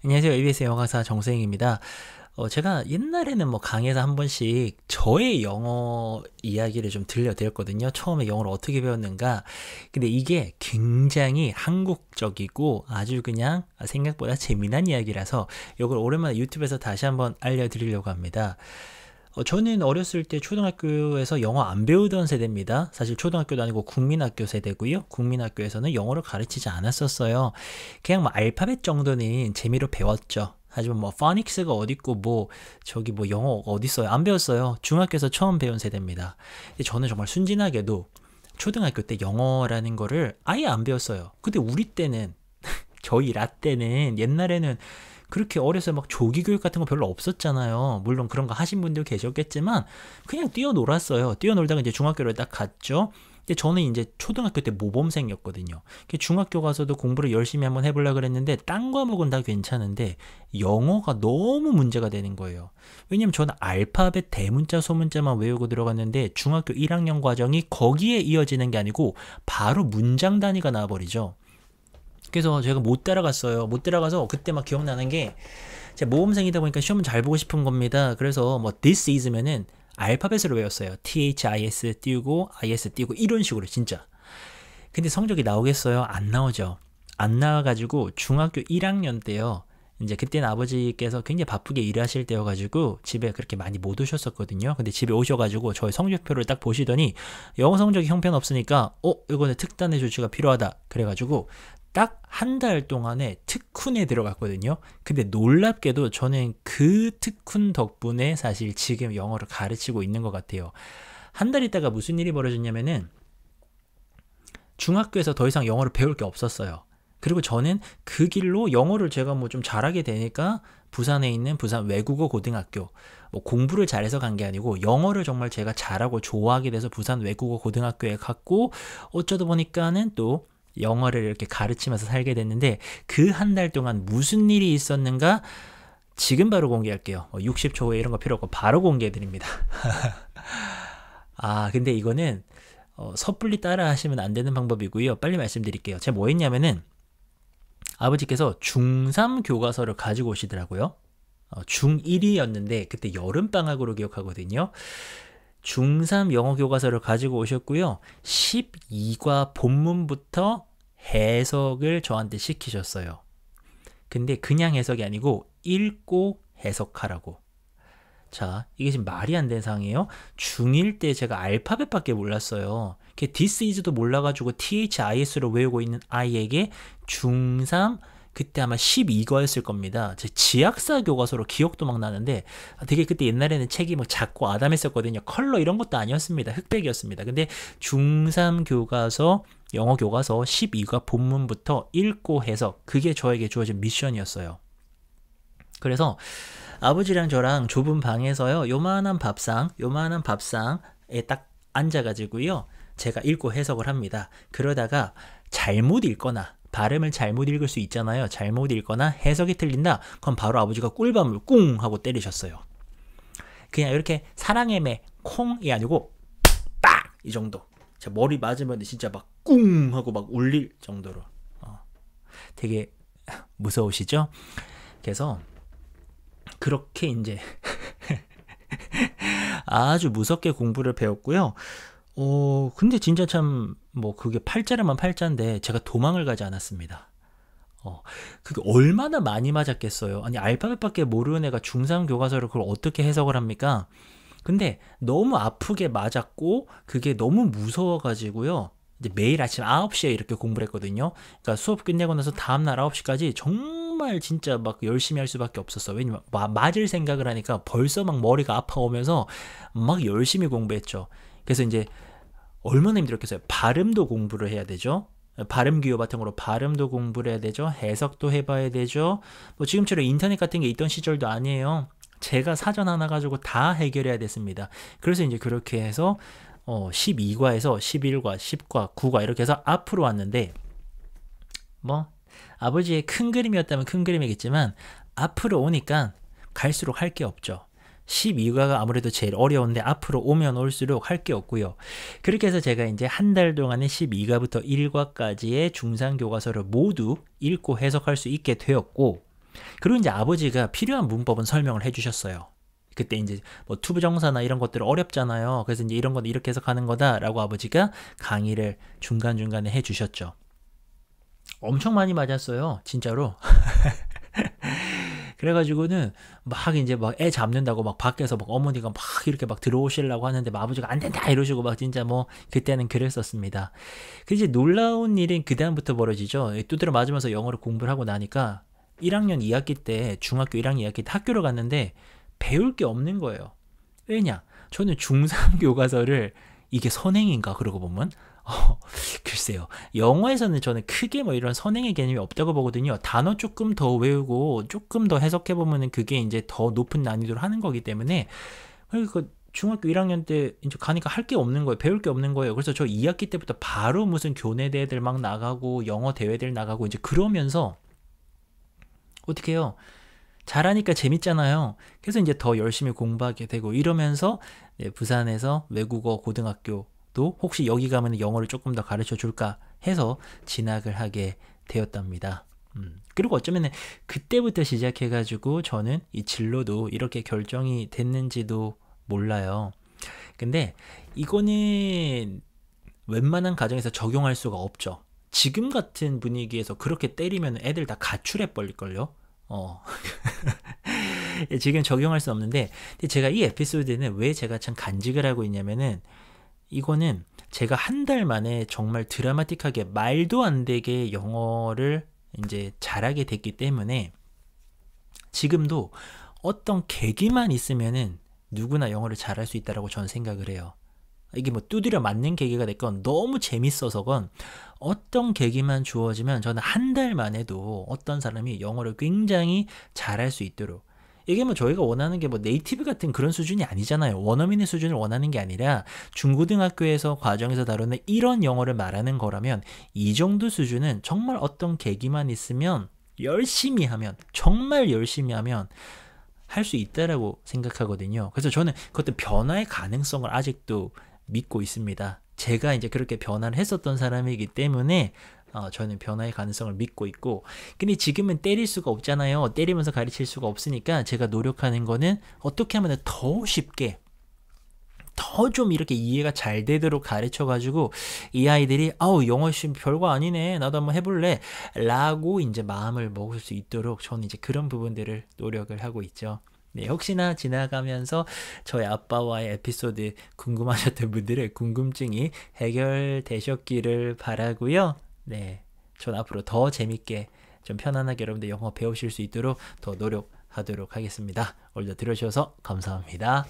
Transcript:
안녕하세요. ABS 영어 강사 정수행입니다. 제가 옛날에는 뭐 강의에서 한 번씩 저의 영어 이야기를 좀 들려드렸거든요. 처음에 영어를 어떻게 배웠는가. 근데 이게 굉장히 한국적이고 아주 그냥 생각보다 재미난 이야기라서 이걸 오랜만에 유튜브에서 다시 한번 알려드리려고 합니다. 저는 어렸을 때 초등학교에서 영어 안 배우던 세대입니다. 사실 초등학교도 아니고 국민학교 세대고요. 국민학교에서는 영어를 가르치지 않았었어요. 그냥 뭐 알파벳 정도는 재미로 배웠죠. 하지만 뭐 포닉스가 어딨고 뭐 저기 뭐 영어 어딨어요? 안 배웠어요. 중학교에서 처음 배운 세대입니다. 근데 저는 정말 순진하게도 초등학교 때 영어라는 거를 아예 안 배웠어요. 근데 우리 때는 저희 라떼는 옛날에는 그렇게 어려서 막 조기교육 같은 거 별로 없었잖아요. 물론 그런 거 하신 분도 계셨겠지만 그냥 뛰어놀았어요. 뛰어놀다가 이제 중학교를 딱 갔죠. 근데 저는 이제 초등학교 때 모범생이었거든요. 중학교 가서도 공부를 열심히 한번 해보려고 그랬는데 딴 과목은 다 괜찮은데 영어가 너무 문제가 되는 거예요. 왜냐면 저는 알파벳 대문자 소문자만 외우고 들어갔는데 중학교 1학년 과정이 거기에 이어지는 게 아니고 바로 문장 단위가 나와버리죠. 그래서 제가 못 따라갔어요. 못 따라가서 그때 막 기억나는 게 제가 모범생이다 보니까 시험은 잘 보고 싶은 겁니다. 그래서 뭐 this is면은 알파벳으로 외웠어요. THIS 띄우고 IS 띄우고 이런 식으로 진짜. 근데 성적이 나오겠어요? 안 나오죠. 안 나와가지고 중학교 1학년 때요. 이제 그때는 아버지께서 굉장히 바쁘게 일하실 때여가지고 집에 그렇게 많이 못 오셨었거든요. 근데 집에 오셔가지고 저의 성적표를 딱 보시더니 영어 성적이 형편없으니까 이거는 특단의 조치가 필요하다. 그래가지고 딱 한 달 동안에 특훈에 들어갔거든요. 근데 놀랍게도 저는 그 특훈 덕분에 사실 지금 영어를 가르치고 있는 것 같아요. 한 달 있다가 무슨 일이 벌어졌냐면은 중학교에서 더 이상 영어를 배울 게 없었어요. 그리고 저는 그 길로 영어를 제가 뭐 좀 잘하게 되니까 부산에 있는 부산 외국어 고등학교, 뭐 공부를 잘해서 간 게 아니고 영어를 정말 제가 잘하고 좋아하게 돼서 부산 외국어 고등학교에 갔고 어쩌다 보니까는 또 영어를 이렇게 가르치면서 살게 됐는데 그 한 달 동안 무슨 일이 있었는가 지금 바로 공개할게요. 60초 후에 이런 거 필요 없고 바로 공개해 드립니다. 근데 이거는 섣불리 따라 하시면 안 되는 방법이고요. 빨리 말씀드릴게요. 제가 뭐 했냐면은 아버지께서 중3 교과서를 가지고 오시더라고요. 중1이었는데 그때 여름방학으로 기억하거든요. 중3 영어 교과서를 가지고 오셨고요. 12과 본문부터 해석을 저한테 시키셨어요. 근데 그냥 해석이 아니고 읽고 해석하라고. 자, 이게 지금 말이 안 되는 상황이에요. 중1 때 제가 알파벳밖에 몰랐어요. this is도 몰라가지고 THIS로 외우고 있는 아이에게 중3 그때 아마 12과였을 겁니다. 제 지약사 교과서로 기억도 막 나는데 되게 그때 옛날에는 책이 막 작고 아담했었거든요. 컬러 이런 것도 아니었습니다. 흑백이었습니다. 근데 중3 교과서 영어 교과서 12과 본문부터 읽고 해석 그게 저에게 주어진 미션이었어요. 그래서 아버지랑 저랑 좁은 방에서요. 요만한 밥상에 딱 앉아가지고요. 제가 읽고 해석을 합니다. 그러다가 잘못 읽거나 발음을 잘못 읽을 수 있잖아요. 잘못 읽거나 해석이 틀린다. 그럼 바로 아버지가 꿀밤을 꿍 하고 때리셨어요. 그냥 이렇게 사랑의 매 콩이 아니고 빡! 이 정도. 제 머리 맞으면 진짜 막 꿍 하고 막 울릴 정도로. 되게 무서우시죠? 그래서 그렇게 이제 아주 무섭게 공부를 배웠고요. 근데 진짜 참 뭐 그게 팔자라면 팔자인데 제가 도망을 가지 않았습니다. 그게 얼마나 많이 맞았겠어요. 아니 알파벳밖에 모르는 애가 중3 교과서를 그걸 어떻게 해석을 합니까? 근데 너무 아프게 맞았고 그게 너무 무서워가지고요. 이제 매일 아침 9시에 이렇게 공부를 했거든요. 그러니까 수업 끝내고 나서 다음날 9시까지 정말 진짜 막 열심히 할 수밖에 없었어. 왜냐면 맞을 생각을 하니까 벌써 막 머리가 아파오면서 막 열심히 공부했죠. 그래서 이제 얼마나 힘들었겠어요. 발음도 공부를 해야 되죠. 발음 기호 바탕으로 발음도 공부를 해야 되죠. 해석도 해봐야 되죠. 뭐 지금처럼 인터넷 같은 게 있던 시절도 아니에요. 제가 사전 하나 가지고 다 해결해야 됐습니다. 그래서 이제 그렇게 해서 12과에서 11과, 10과, 9과 이렇게 해서 앞으로 왔는데 뭐 아버지의 큰 그림이었다면 큰 그림이겠지만 앞으로 오니까 갈수록 할 게 없죠. 12과가 아무래도 제일 어려운데 앞으로 오면 올수록 할 게 없고요. 그렇게 해서 제가 이제 한 달 동안에 12과부터 1과까지의 중상 교과서를 모두 읽고 해석할 수 있게 되었고 그리고 이제 아버지가 필요한 문법은 설명을 해주셨어요. 그때 이제 뭐 투부정사나 이런 것들 어렵잖아요. 그래서 이제 이런 건 이렇게 해석하는 거다라고 아버지가 강의를 중간중간에 해주셨죠. 엄청 많이 맞았어요. 진짜로. 그래가지고는 막 이제 막 애 잡는다고 막 밖에서 막 어머니가 막 이렇게 막 들어오시려고 하는데 막 아버지가 안 된다 이러시고 막 진짜 뭐 그때는 그랬었습니다. 그 이제 놀라운 일이 그다음부터 벌어지죠. 두드려 맞으면서 영어를 공부를 하고 나니까 1학년 2학기 때 중학교 1학년 2학기 때 학교를 갔는데 배울 게 없는 거예요. 왜냐? 저는 중3 교과서를 이게 선행인가 그러고 보면 글쎄요. 영어에서는 저는 크게 뭐 이런 선행의 개념이 없다고 보거든요. 단어 조금 더 외우고 조금 더 해석해 보면은 그게 이제 더 높은 난이도를 하는 거기 때문에 그러니까 중학교 1학년 때 이제 가니까 할 게 없는 거예요. 배울 게 없는 거예요. 그래서 저 2학기 때부터 바로 무슨 교내 대회들 막 나가고 영어 대회들 나가고 이제 그러면서 어떻게 해요? 잘하니까 재밌잖아요. 그래서 이제 더 열심히 공부하게 되고 이러면서 부산에서 외국어 고등학교도 혹시 여기 가면 영어를 조금 더 가르쳐 줄까 해서 진학을 하게 되었답니다. 그리고 어쩌면 그때부터 시작해가지고 저는 이 진로도 이렇게 결정이 됐는지도 몰라요. 근데 이거는 웬만한 가정에서 적용할 수가 없죠. 지금 같은 분위기에서 그렇게 때리면 애들 다 가출해 버릴걸요? 지금 적용할 수 없는데 제가 이 에피소드는 왜 제가 참 간직을 하고 있냐면은 이거는 제가 한 달 만에 정말 드라마틱하게 말도 안 되게 영어를 이제 잘하게 됐기 때문에 지금도 어떤 계기만 있으면은 누구나 영어를 잘할 수 있다라고 저는 생각을 해요. 이게 뭐 두드려 맞는 계기가 됐건 너무 재밌어서건 어떤 계기만 주어지면 저는 한 달 만에도 어떤 사람이 영어를 굉장히 잘할 수 있도록 이게 뭐 저희가 원하는 게 뭐 네이티브 같은 그런 수준이 아니잖아요. 원어민의 수준을 원하는 게 아니라 중고등학교에서 과정에서 다루는 이런 영어를 말하는 거라면 이 정도 수준은 정말 어떤 계기만 있으면 열심히 하면 정말 열심히 하면 할 수 있다라고 생각하거든요. 그래서 저는 그것도 변화의 가능성을 아직도 믿고 있습니다. 제가 이제 그렇게 변화를 했었던 사람이기 때문에 저는 변화의 가능성을 믿고 있고 근데 지금은 때릴 수가 없잖아요. 때리면서 가르칠 수가 없으니까 제가 노력하는 거는 어떻게 하면 더 쉽게 더 좀 이렇게 이해가 잘 되도록 가르쳐 가지고 이 아이들이 영어 씨 별거 아니네 나도 한번 해볼래 라고 이제 마음을 먹을 수 있도록 저는 이제 그런 부분들을 노력을 하고 있죠. 네, 혹시나 지나가면서 저희 아빠와의 에피소드 궁금하셨던 분들의 궁금증이 해결되셨기를 바라고요. 네, 전 앞으로 더 재밌게 좀 편안하게 여러분들 영어 배우실 수 있도록 더 노력하도록 하겠습니다. 오늘도 들어주셔서 감사합니다.